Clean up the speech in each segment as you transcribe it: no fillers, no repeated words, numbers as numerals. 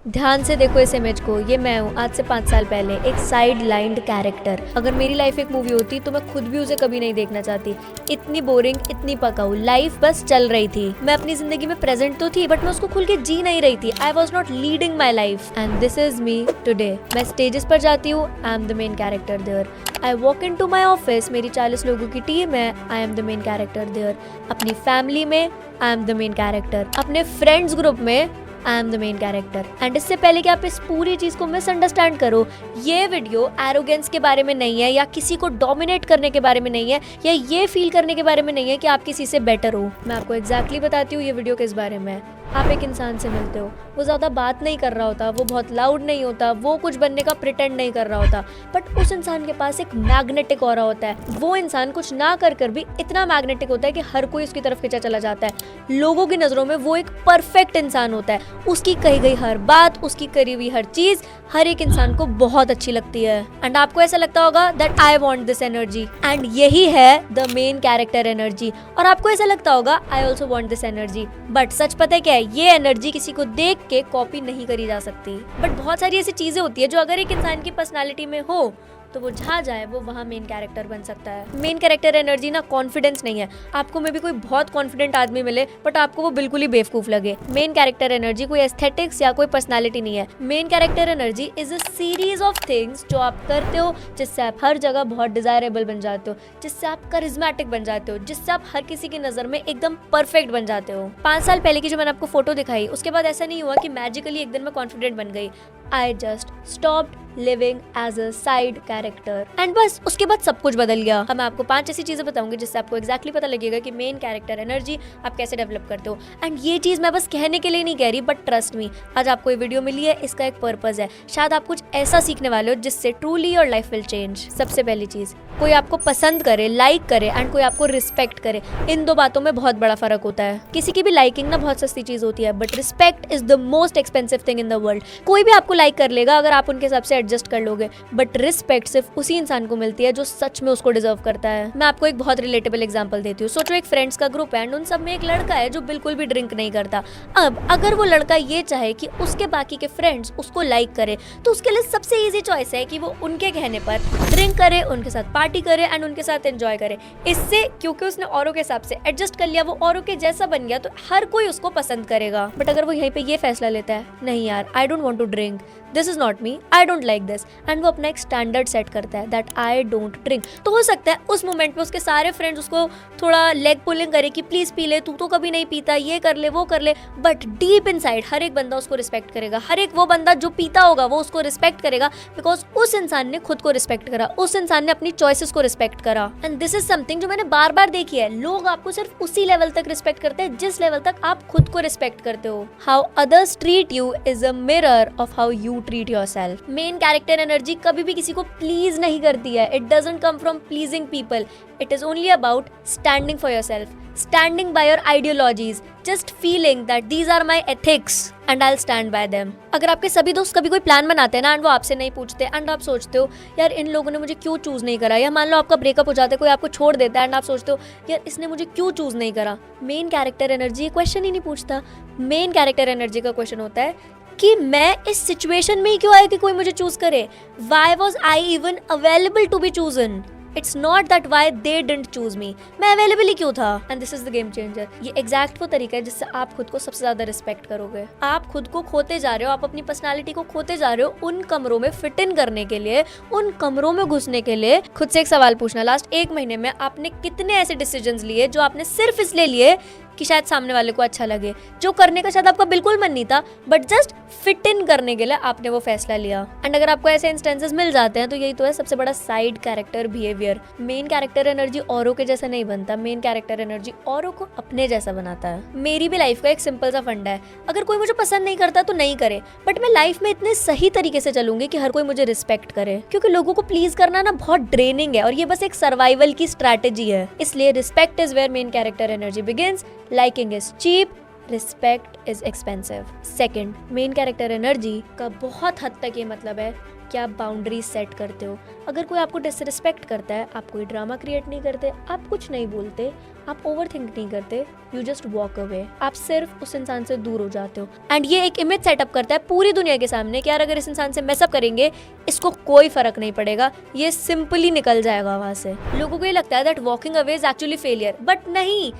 ध्यान से देखो इस इमेज को, ये मैं हूँ आज से 5 साल पहले, एक साइड लाइंड कैरेक्टर। अगर मेरी लाइफ एक मूवी होती तो मैं खुद भी उसे कभी नहीं देखना चाहती। इतनी बोरिंग, इतनी पकाऊ लाइफ बस चल रही थी। मैं अपनी जिंदगी में प्रेजेंट तो थी बट मैं उसको खुल के जी नहीं रही थी। I was not leading my life and this is me today. मैं स्टेजेस पर जाती हूँ, I am the main character there. I walk into my office, मेरी 40 लोगों की टीम है, I am the main character there. अपनी family में I am the main character, अपने फ्रेंड्स ग्रुप में I am the main character. And इससे पहले कि आप इस पूरी चीज को मिसअंडरस्टैंड करो, ये वीडियो एरोगेंस के बारे में नहीं है या किसी को डोमिनेट करने के बारे में नहीं है या ये फील करने के बारे में नहीं है कि आप किसी से बेटर हो। मैं आपको एग्जैक्टली बताती हूँ ये वीडियो किस बारे में है। आप एक इंसान से मिलते हो, वो ज़्यादा बात नहीं कर रहा होता, वो बहुत लाउड नहीं होता, वो कुछ बनने का प्रिटेंड नहीं कर रहा होता, बट उस इंसान के पास एक मैग्नेटिक ऑरा होता है। वो इंसान कुछ ना कर भी इतना मैग्नेटिक होता है कि हर कोई उसकी तरफ खींचा चला जाता है। लोगों की नज़रों में वो एक परफेक्ट इंसान होता है। उसकी कही गई हर बात, उसकी करी हुई हर चीज़ हर एक इंसान को बहुत अच्छी लगती है। एंड आपको ऐसा लगता होगा that I want this energy, and यही है द मेन कैरेक्टर एनर्जी। और आपको ऐसा लगता होगा I also want this energy, but सच पता है क्या है, ये एनर्जी किसी को देख के कॉपी नहीं करी जा सकती। बट बहुत सारी ऐसी चीजें होती है जो अगर एक इंसान की पर्सनालिटी में हो तो वो जहाँ जाए वो वहाँ मेन कैरेक्टर बन सकता है। मेन कैरेक्टर एनर्जी ना कॉन्फिडेंस नहीं है। आपको में भी कोई बहुत कॉन्फिडेंट आदमी मिले बट आपको वो बिल्कुल ही बेवकूफ लगे। मेन कैरेक्टर एनर्जी कोई एस्थेटिक्स या कोई पर्सनालिटी नहीं है। Main character energy is a series of things जो आप करते हो जिससे आप हर जगह बहुत डिजायरेबल बन जाते हो, जिससे आप करिज्मेटिक बन जाते हो, जिससे आप हर किसी की नजर में एकदम परफेक्ट बन जाते हो। 5 साल पहले की जो मैंने आपको फोटो दिखाई, उसके बाद ऐसा नहीं हुआ कि मैजिकली एक दिन मैं कॉन्फिडेंट बन गई। I just stopped living as a side character and बस उसके बाद सब कुछ बदल गया। अब मैं आपको 5 ऐसी चीजें बताऊंगी जिससे आपको एग्जैक्टली पता लगेगा कि मेन कैरेक्टर एनर्जी आप कैसे डेवलप करते हो। एंड ये चीज मैं बस कहने के लिए नहीं कह रही, बट ट्रस्ट मी, आज आपको ये वीडियो मिली है, इसका एक पर्पज है। शायद आप कुछ ऐसा सीखने वाले हो जिससे truly your life will change. सबसे पहली चीज, कोई आपको पसंद करे, लाइक करे एंड कोई आपको रिस्पेक्ट करे, इन दो बातों में बहुत बड़ा फर्क होता है। किसी की भी लाइकिंग ना बहुत सस्ती चीज होती है, but respect is the most expensive thing in the world. कोई भी आपको लाइक कर लेगा अगर आप उनके हिसाब से एडजस्ट कर लोगे, बट रिस्पेक्ट सिर्फ उसी इंसान को मिलती है जो सच में उसको डिजर्व करता है। मैं आपको एक बहुत रिलेटेबल एग्जांपल देती हूँ। सोचो एक फ्रेंड्स का ग्रुप है एंड उन सब में एक लड़का है जो बिल्कुल भी ड्रिंक नहीं करता। अब अगर वो लड़का ये चाहे कि उसके बाकी के फ्रेंड्स उसको लाइक करे तो उसके लिए सबसे इजी चॉइस है कि वो उनके कहने पर ड्रिंक करे, उनके साथ पार्टी करे एंड उनके साथ एंजॉय करे। इससे क्योंकि उसने औरों के हिसाब से एडजस्ट कर लिया, वो औरों के जैसा बन गया, तो हर कोई उसको पसंद करेगा। बट अगर वो यहीं पे ये फैसला लेता है, नहीं यार, I don't want to drink, this is not me, I don't like this, and वो अपना एक स्टैंडर्ड सेट करता है दैट आई डोंट ड्रिंक, तो हो सकता है उस मोमेंट पे उसके सारे फ्रेंड्स उसको थोड़ा लेग पुलिंग करे कि प्लीज पी ले, तू तो कभी नहीं पीता, ये कर ले, वो कर ले। बट डीप इनसाइड हर एक बंदा उसको रिस्पेक्ट करेगा। हर एक वो बंदा जो पीता होगा वो उसको रिस्पेक्ट करेगा, बिकॉज उस इंसान ने खुद को रिस्पेक्ट करा, उस इंसान ने अपनी चॉइसेस को रिस्पेक्ट करा। एंड दिस इज समथिंग जो मैंने बार बार देखी है। लोग आपको सिर्फ उसी लेवल तक रिस्पेक्ट करते हैं जिस लेवल तक आप खुद को रिस्पेक्ट करते हो। How others treat you is a mirror of how you treat yourself. Main character energy कभी भी किसी को प्लीज नहीं करती है। It doesn't come from pleasing people, it is only about standing for yourself, standing by your ideologies, just feeling that these are my ethics and I will stand by them. अगर आपके सभी दोस्त कभी कोई plan बनाते हैं ना and वो आपसे नहीं पूछते एंड आप सोचते हो यार इन लोगों ने मुझे क्यों चूज नहीं करा, या मान लो आपका ब्रेकअप हो जाता है, कोई आपको छोड़ देता है एंड आप सोचते हो यार इसने मुझे क्यों चूज नहीं करा, मेन कैरेक्टर एनर्जी ये क्वेश्चन ही नहीं पूछता। मेन कैरेक्टर एनर्जी का क्वेश्चन होता है कि मैं इस सिचुएशन में ही क्यों आया कि कोई मुझे चूज करे, why was I even available to be chosen. It's not that why they didn't choose me, मैं अवेलेबल ही क्यों था। And this is the game changer. ये एग्जैक्ट वो तरीका है जिससे आप खुद को सबसे ज्यादा रिस्पेक्ट करोगे। आप खुद को खोते जा रहे हो, आप अपनी पर्सनालिटी को खोते जा रहे हो उन कमरों में फिट इन करने के लिए, उन कमरों में घुसने के लिए। खुद से एक सवाल पूछना, लास्ट 1 महीने में आपने कितने ऐसे डिसीजंस लिए जो आपने सिर्फ इसलिए लिए कि शायद सामने वाले को अच्छा लगे, जो करने का शायद आपका बिल्कुल मन नहीं था, बट जस्ट फिट इन करने के लिए आपने वो फैसला लिया। एंड अगर आपको ऐसे इंस्टेंसेस मिल जाते हैं तो यही तो है सबसे बड़ा side character behaviour. Main character energy औरों के जैसा नहीं बनता, मेन कैरेक्टर एनर्जी औरों को अपने जैसा बनाता है। मेरी भी लाइफ का एक सिंपल सा फंडा है, अगर कोई मुझे पसंद नहीं करता तो नहीं करे, बट मैं लाइफ में इतने सही तरीके से चलूंगी कि हर कोई मुझे रिस्पेक्ट करे, क्योंकि लोगों को प्लीज करना ना बहुत ड्रेनिंग है और ये बस एक सर्वाइवल की स्ट्रैटेजी है। इसलिए respect is where main character energy begins, liking is cheap, respect is expensive. Second, main character energy का बहुत हद तक ये मतलब है कि आप बाउंड्रीज सेट करते हो। अगर कोई आपको डिसरिस्पेक्ट करता है, आप कोई ड्रामा क्रिएट नहीं करते, आप कुछ नहीं बोलते, आप ओवरथिंक नहीं करते, यू जस्ट वॉक अवे। आप सिर्फ उस इंसान से दूर हो जाते हो। एंड ये एक इमेज सेटअप करता है पूरी दुनिया के सामने कि यार अगर इस इंसान से मेसअप करेंगे इसको कोई फर्क नहीं पड़ेगा, ये सिंपली निकल जाएगा वहां से। लोगों को ये लगता है that walking away is actually failure, but नहीं,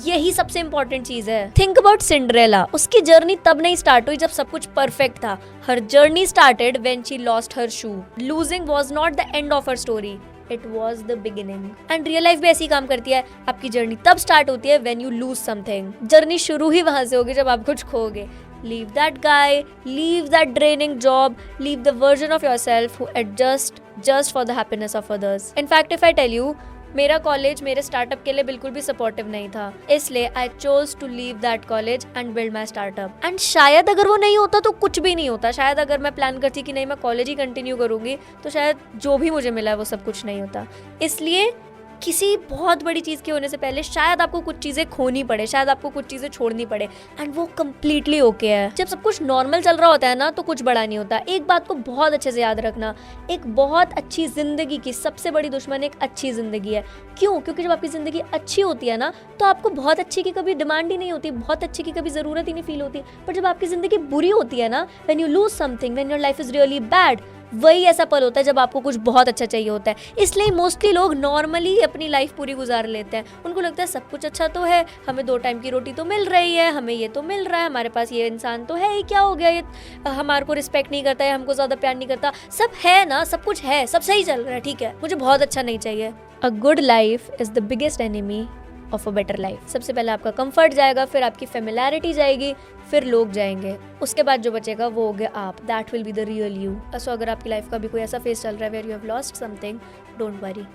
यही सबसे इंपॉर्टेंट चीज है। Think about Cinderella. उसकी जर्नी तब नहीं स्टार्ट हुई जब सब कुछ परफेक्ट था। हर journey started when she lost her shoe. Losing was not the end of her story, it was the beginning. And real life भी ऐसी काम करती है। आपकी जर्नी तब स्टार्ट होती है when you lose something. Journey शुरू ही वहां से होगी जब आप कुछ खोगे। Leave that guy, leave that draining job, leave the version of yourself who adjust just for the happiness of others. In fact, if I tell you, मेरा college मेरे startup के लिए बिल्कुल भी सपोर्टिव नहीं था, इसलिए I chose to leave that college and build my startup. And शायद अगर वो नहीं होता तो कुछ भी नहीं होता। शायद अगर मैं प्लान करती कि नहीं मैं कॉलेज ही कंटिन्यू करूंगी तो शायद जो भी मुझे मिला है वो सब कुछ नहीं होता। इसलिए किसी बहुत बड़ी चीज़ के होने से पहले शायद आपको कुछ चीज़ें खोनी पड़े, शायद आपको कुछ चीज़ें छोड़नी पड़े, एंड वो कम्प्लीटली ओके है। जब सब कुछ नॉर्मल चल रहा होता है ना तो कुछ बड़ा नहीं होता। एक बात को बहुत अच्छे से याद रखना, एक बहुत अच्छी जिंदगी की सबसे बड़ी दुश्मन एक अच्छी जिंदगी है। क्यों? क्योंकि जब आपकी जिंदगी अच्छी होती है ना तो आपको बहुत अच्छी की कभी डिमांड ही नहीं होती, बहुत अच्छी की कभी ज़रूरत ही नहीं फील होती। पर जब आपकी जिंदगी बुरी होती है ना, when you lose something, when your life is really bad, वही ऐसा पल होता है जब आपको कुछ बहुत अच्छा चाहिए होता है। इसलिए मोस्टली लोग नॉर्मली अपनी लाइफ पूरी गुजार लेते हैं। उनको लगता है सब कुछ अच्छा तो है, हमें 2 टाइम की रोटी तो मिल रही है, हमें ये तो मिल रहा है, हमारे पास ये इंसान तो है ही, क्या हो गया, ये हमारे को रिस्पेक्ट नहीं करता है, हमको ज़्यादा प्यार नहीं करता, सब है ना, सब कुछ है, सब सही चल रहा है, ठीक है, मुझे बहुत अच्छा नहीं चाहिए। A good life is the biggest enemy of a better life. सबसे पहले आपका कंफर्ट जाएगा, फिर आपकी फेमिलैरिटी जाएगी, फिर लोग जाएंगे, उसके बाद जो बचेगा वो हो गया आप। That will be the real you. So अगर आपकी लाइफ का भी कोई ऐसा फेस चल रहा है where you have lost something, don't worry,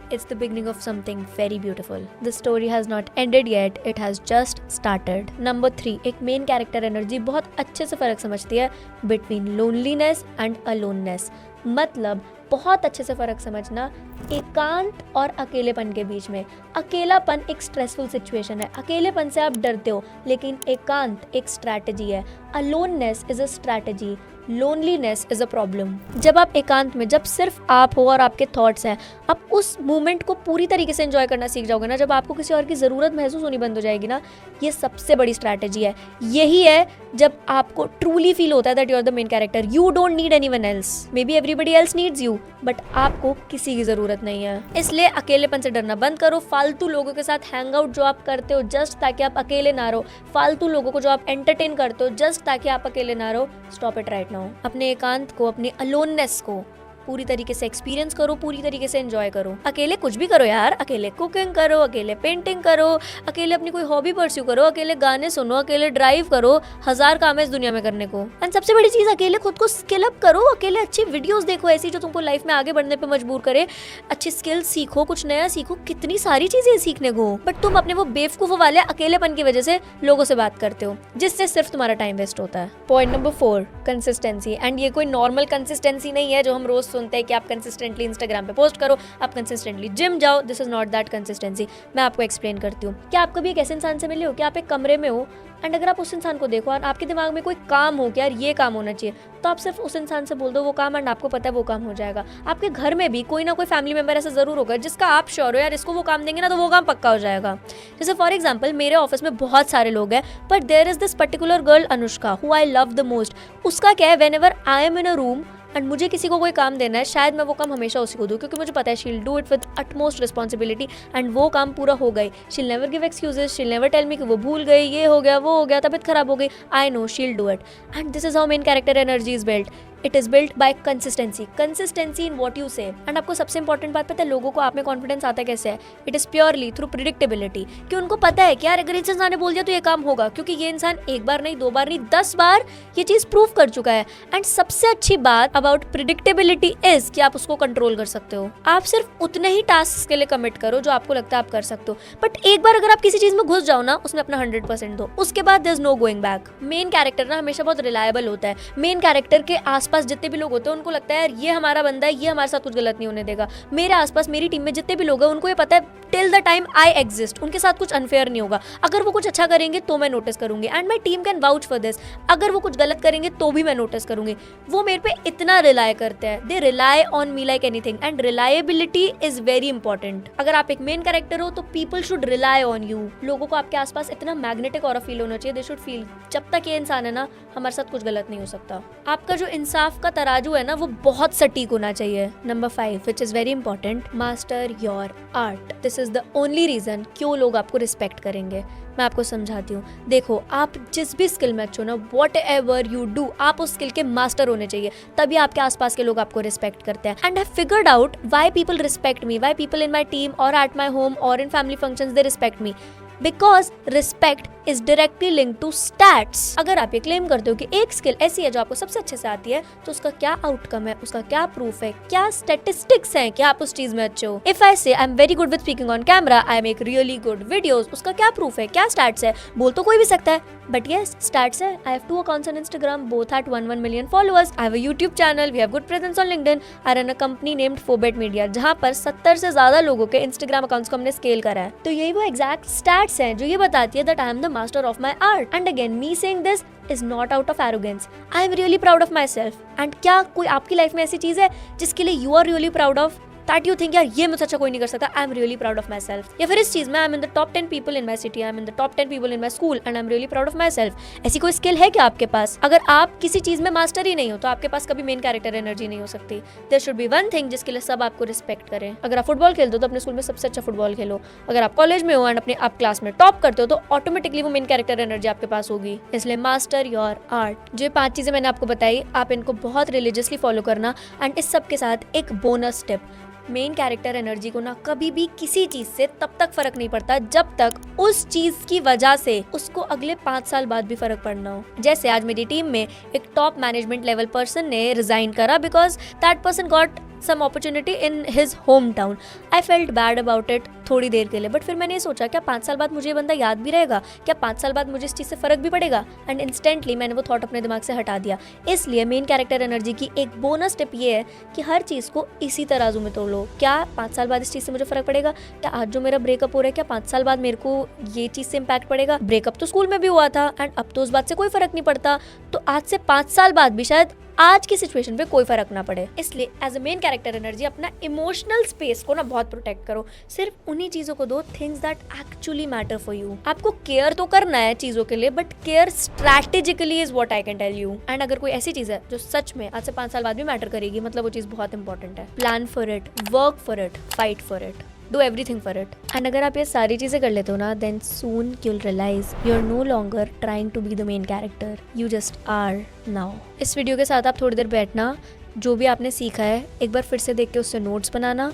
it's the beginning of something very beautiful. The story has not ended yet, it has just started. Number 3, एक मेन कैरेक्टर एनर्जी बहुत अच्छे से फर्क समझती है बिटवीन लोनलीनेस एंड अलोननेस। मतलब बहुत अच्छे से फर्क समझना एकांत और अकेलेपन के बीच में। अकेलापन एक स्ट्रेसफुल सिचुएशन है, अकेलेपन से आप डरते हो, लेकिन एकांत एक स्ट्रैटेजी है। Aloneness is a strategy, loneliness is a problem. जब आप एकांत में, जब सिर्फ आप हो और आपके थॉट्स हैं, आप उस मोमेंट को पूरी तरीके से एंजॉय करना सीख जाओगे ना, जब आपको किसी और की ज़रूरत महसूस होनी बंद हो जाएगी ना, ये सबसे बड़ी स्ट्रैटेजी है। यही है जब आपको ट्रूली फील होता है that you are the main character, you don't need anyone else, maybe everybody else needs you, but आपको किसी की ज़रूरत नहीं है। इसलिए अकेलेपन से डरना बंद करो। फालतू लोगों के साथ हैंग आउट जो आप करते हो जस्ट ताकि आप अकेले ना रहो, फालतू लोगों को जो आप एंटरटेन करते हो जस्ट ताकि आप अकेले ना रहो, स्टॉप इट राइट नाउ। अपने एकांत को, अपने अलोननेस को पूरी तरीके से एक्सपीरियंस करो, पूरी तरीके से एंजॉय करो। अकेले कुछ भी करो यार, अकेले कुकिंग करो, अकेले पेंटिंग करो, अकेले अपनी कोई हॉबी परस्यू करो, अकेले गाने सुनो, अकेले ड्राइव करो, 1000 काम है इस दुनिया में करने को। एंड सबसे बड़ी चीज, अकेले खुद को स्किल अप करो, अकेले अच्छी वीडियोस देखो ऐसी जो तुमको लाइफ में आगे बढ़ने पे मजबूर करे, अच्छी स्किल्स सीखो, कुछ नया सीखो, कितनी सारी चीजें सीखने को। बट तुम अपने वो बेवकूफ वाले अकेलेपन की वजह से लोगों से बात करते हो जिससे सिर्फ तुम्हारा टाइम वेस्ट होता है। Point number 4, consistency. एंड ये कोई नॉर्मल कंसिस्टेंसी नहीं है जो हम रोज सुनते हैं कि आप कंसिस्टेंटली इंस्टाग्राम पे पोस्ट करो, आप कंसिस्टेंटली जिम जाओ। This is not that consistency. मैं आपको एक्सप्लेन करती हूँ। क्या आप कभी एक ऐसे इंसान से मिले हो कि आप एक कमरे में हो एंड अगर आप उस इंसान को देखो और आपके दिमाग में कोई काम हो कि यार ये काम होना चाहिए, तो आप सिर्फ उस इंसान से बोल दो वो काम, एंड आपको पता है वो काम हो जाएगा। आपके घर में भी कोई ना कोई फैमिली मेंबर ऐसा जरूर होगा जिसका आप श्योर हो यार इसको वो काम देंगे ना तो वो काम पक्का हो जाएगा। जैसे फॉर एग्जाम्पल मेरे ऑफिस में बहुत सारे लोग हैं, but there is this particular girl Anushka who I love the most. उसका क्या है, whenever I am in a room and मुझे किसी को कोई काम देना है, शायद मैं वो काम हमेशा उसी को दूँ क्योंकि मुझे पता है she will do it with utmost responsibility and वो काम पूरा हो गई। She will never give excuses, she will never tell me कि वो भूल गई, ये हो गया, वो हो गया, तबीयत खराब हो गई। I know she will do it and this is how main character energy is built. It is built by consistency in what you से। एंड आपको सबसे इंपॉर्टेंट बात पता है लोगों को आप में कॉन्फिडेंस आता है कैसे है? It is purely through predictability, कि उनको पता है कि यार अगर इस इंसान ने बोल दिया तो ये काम होगा, क्योंकि ये इंसान एक बार नहीं, 2 बार नहीं, 10 बार ये चीज प्रूव कर चुका है। एंड सबसे अच्छी बात अबाउट प्रिडिक्टेबिलिटी इज कि आप उसको कंट्रोल कर सकते हो। आप सिर्फ उतने ही टास्क के लिए कमिट करो जो आपको लगता है आप कर सकते हो, बट एक बार अगर आप किसी चीज में घुस जाओ ना, उसमें अपना 100% दो, उसके बाद there is no going back. Main character ना हमेशा बहुत रिलायबल होता है। मेन कैरेक्टर के आसपास जितने भी लोग होते हैं उनको लगता है यार ये हमारा बंदा है, ये हमारे साथ कुछ गलत नहीं होने देगा। मेरे आसपास मेरी टीम में जितने भी लोग हैं उनको ये पता है till the time I exist उनके साथ कुछ अनफेयर नहीं होगा। अगर वो कुछ अच्छा करेंगे तो मैं नोटिस करूंगी and my team can vouch for this. अगर वो कुछ गलत करेंगे तो भी मैं नोटिस करूंगी। वो मेरे पे इतना रिलाय करते हैं, they rely on me like anything and reliability is very important. अगर आप एक मेन कैरेक्टर हो तो people should rely on you. लोगों को आपके आसपास इतना मैग्नेटिक और फील होना चाहिए, दे शुड फील जब तक ये इंसान है ना हमारे साथ कुछ गलत नहीं हो सकता। आपका जो इंसाफ का तराजू है ना वो बहुत सटीक होना चाहिए। Number 5 which is very important, master your art. This is the only reason क्यों लोग आपको रिस्पेक्ट करेंगे। मैं आपको समझाती हूँ। देखो आप जिस भी स्किल में अच्छे हो ना, वॉट एवर यू डू, आप उस स्किल के मास्टर होने चाहिए, तभी आपके आसपास के लोग आपको रिस्पेक्ट करते हैं। And I figured out why people respect me, why people in my team और एट माई होम और in family functions they respect me, because respect is directly link to status. अगर आप ये क्लेम करते हो कि एक स्किल ऐसी है जो आपको सबसे अच्छे से आती है, तो उसका क्या आउटकम है, उसका क्या प्रूफ है, क्या स्टैटिस्टिक्स हैं कि आप उस चीज में अच्छे हो। इफ आई से I am very good with speaking on camera, I make really good videos, उसका क्या प्रूफ है, क्या स्टैट्स है। बोल तो कोई भी सकता है, बट यस स्टैट्स है। I have 2 accounts on Instagram, both at 1 million followers. I have a YouTube channel, we have good presence on LinkedIn. I run a company named Phobet Media, जहाँ पर 70 से ज्यादा लोगों के Instagram accounts को हमने scale करा है। तो यही वो एग्जैक्ट स्टैट्स हैं जो ये बताती है that I am the master of my art. And again, me saying this is not out of arrogance. I am really proud of myself. And क्या कोई आपकी लाइफ में ऐसी चीज है जिसके लिए you are really proud of? That you think यार ये मुझसे अच्छा कोई नहीं कर सकता, I am really proud of my self. या फिर इस चीज में I am in the top 10 people in my city, I am in the top 10 people in my school and I am really proud of my self. ऐसी कोई skill है क्या आपके पास? अगर आप किसी चीज में मास्टर ही नहीं हो तो आपके पास कभी मेन कैरेक्टर एनर्जी नहीं हो सकती। There should be one thing जिसके लिए सब आपको रिस्पेक्ट करें। अगर आप फुटबॉल खेलते हो तो अपने स्कूल में सबसे अच्छा फुटबॉल खेलो। अगर आप कॉलेज में हो एंड अपने आप क्लास में टॉप करते हो तो ऑटोमेटिकली वो मेन कैरेक्टर एनर्जी आपके पास होगी। इसलिए मास्टर योर आर्ट। जो 5 चीजें मैंने आपको बताई, आप इनको बहुत रिलीजियसली फॉलो करना। एंड इस सब के साथ एक bonus tip, main character energy को ना कभी भी किसी चीज से तब तक फर्क नहीं पड़ता जब तक उस चीज की वजह से उसको अगले 5 साल बाद भी फर्क पड़ना हो। जैसे आज मेरी टीम में एक टॉप मैनेजमेंट लेवल पर्सन ने रिजाइन करा because that person got some opportunity in his hometown. I felt bad about it थोड़ी देर के लिए, बट फिर मैंने ये सोचा क्या 5 साल बाद मुझे ये बंदा याद भी रहेगा, क्या 5 साल बाद मुझे इस चीज़ से फ़र्क भी पड़ेगा। एंड इंस्टेंटली मैंने वो थॉट अपने दिमाग से हटा दिया। इसलिए मेन कैरेक्टर एनर्जी की एक बोनस टिप ये है कि हर चीज़ को इसी तराजू में तोड़ लो। क्या 5 साल बाद इस चीज़ से मुझे फ़र्क पड़ेगा? क्या आज जो मेरा ब्रेकअप हो रहा है क्या 5 साल बाद मेरे को ये चीज़ से इम्पैक्ट पड़ेगा? ब्रेकअप तो स्कूल में भी हुआ था एंड अब तो उस बात से कोई फ़र्क नहीं पड़ता, तो आज से 5 साल बाद भी शायद आज की सिचुएशन पे कोई फर्क ना पड़े। इसलिए as a main character energy अपना इमोशनल स्पेस को ना बहुत प्रोटेक्ट करो। सिर्फ उन्हीं चीजों को दो things that actually matter for you. आपको केयर तो करना है चीजों के लिए, but care strategically is what I can tell you. And अगर कोई ऐसी चीज है जो सच में आज से 5 साल बाद भी मैटर करेगी, मतलब वो चीज बहुत इंपॉर्टेंट है। Plan for it, work for it, fight for it, do everything for it. And अगर आप ये सारी चीज़ें कर लेते हो ना, then soon you'll realize you're no longer trying to be the main character. You just are now. इस वीडियो के साथ आप थोड़ी देर बैठना, जो भी आपने सीखा है एक बार फिर से देख के उससे नोट्स बनाना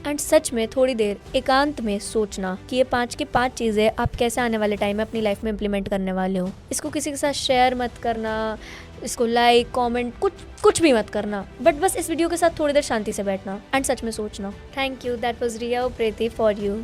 एंड सच में थोड़ी देर एकांत में सोचना कि ये 5 की 5 चीज़ें आप कैसे आने वाले टाइम में अपनी लाइफ में इम्प्लीमेंट करने वाले हो। इसको किसी के साथ शेयर मत करना, इसको लाइक कमेंट कुछ भी मत करना, बट बस इस वीडियो के साथ थोड़ी देर शांति से बैठना एंड सच में सोचना। Thank you, that was Riya Upreti for you.